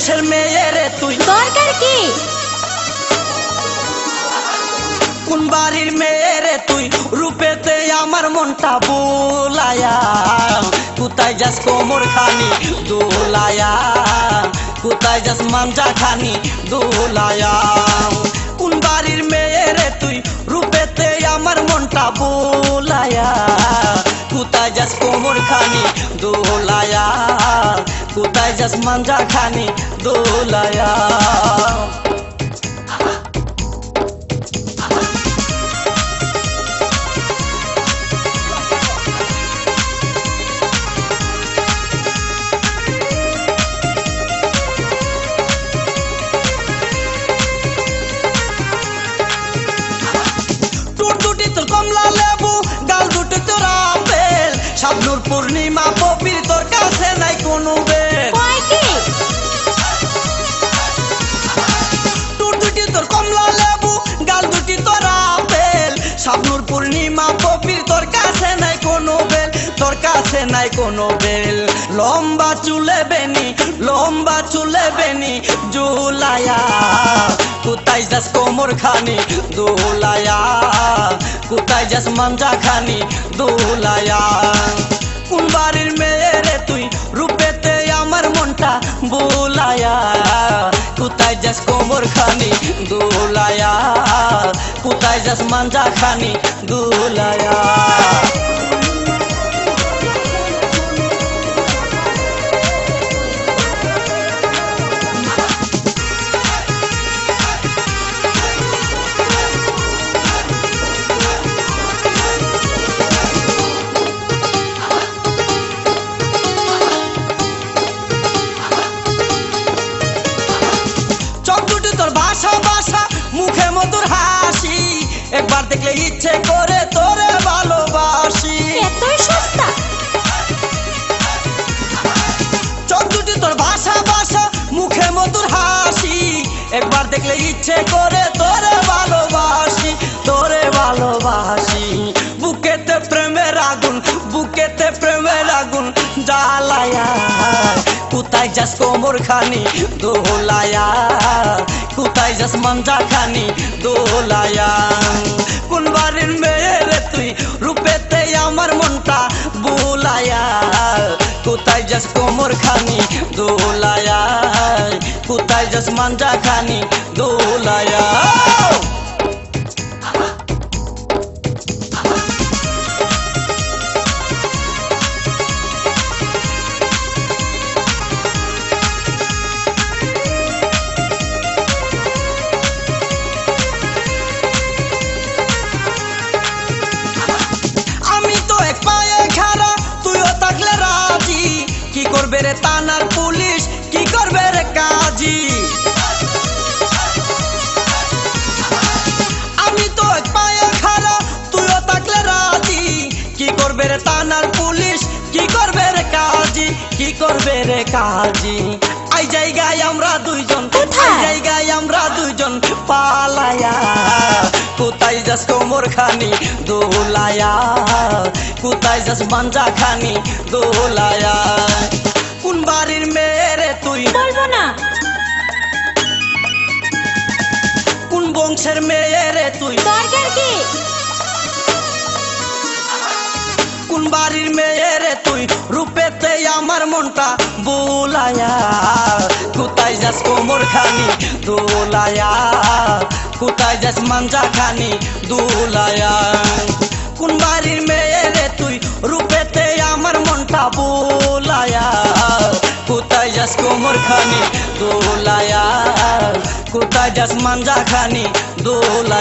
বংশের মেয়ে রে তুই? দরকার কি? কোন বাড়ির মেয়ে রে তুই? রূপেতে আমার মনটা বুলায়া, কোথায় যাস কোমর খানি দোলায়া, কোথায় যাস মাঞ্জা খানি দোলায়া। কোন বাড়ির মেয়ে রে তুই? রূপেতে আমার মনটা বুলায়া, কোথায় যাস কোমর খানি দোলায়া, কোথায় যাস মাঞ্জা খানি দোলায়া। কমলা লেবু গাল দুটি তোর আপেল, শাবনূর পূর্ণিমা পবির তোর কাছে নাই কোনো বেল। টুট দুটি তোর কমলা লেবু গাল দুটি তোর আপেল, শাবনূর পূর্ণিমা পবির তোর কাছে নাই কোনো বেল, তোর কাছে নাই কোনো বেল। লম্বা চুলে বেনি, লম্বা চুলে বেনি জুলায়া, কোথায় যাস কোমর খানি দোলায়া, কোথায় যাস মাঞ্জা খানি দোলায়া। কোন বাড়ির মেয়ে রে তুই? রূপেতে আমার মনটা বুলায়া, কোথায় যাস কোমর খানি দোলায়া, কোথায় যাস মাঞ্জা খানি দোলায়া। মুখে মধুর হাসি, একবার দেখলে ইচ্ছে করে তোরে ভালোবাসি। এতই সস্তা? চোখ দুটি তোর ভাষা ভাষা, মুখে মধুর হাসি, একবার দেখলে ইচ্ছে করে তোরে ভালোবাসি, তোরে ভালোবাসি। বুকেতে প্রেমের আগুন, বুকেতে প্রেমের আগুন জ্বালায়া, কোথায় যাস কোমর খানি দোলায়া, কোথায় যাস মাঞ্জা খানি দোলায়া। কোন বাড়ির মেয়ে রে তুই? রূপেতে আমার মনটা বুলায়া, কোথায় যাস কোমর খানি দোলায়া, কোথায় যাস মাঞ্জা খানি দোলায়া। করবে রে থানার পুলিশ, কি করবে রে কাজী? আমি তো এক পায়ে খাড়া, তুইও থাকলে রাজি, কি করবে রে থানার পুলিশ, কি করবে রে কাজী, কি করবে রে কাজী? এই জায়গায় আমরা দুইজন, এই জায়গায় আমরা দুইজন পালায়া, কোথায় যাস কোমর খানি দোলায়া, কোথায় যাস মাঞ্জা খানি দোলায়া। কোন বাড়ির মেয়ে রে তুই? বলবো না। কোন বংশের মেয়ে রে তুই? দরকার কি? কোন বাড়ির মেয়ে রে তুই? রূপেতে আমার মনটা বুলায়া, কোথায় যাস কোমর খানি দোলায়া, কোথায় যাস মাঞ্জা খানি দোলায়া। কোন বাড়ির মেয়ে রে তুই? রূপেতে আমার মনটা বুলায়া, কোথায় যাস কোমর খানি দোলায়া, কোথায় যাস মাঞ্জা খানি দোলায়া।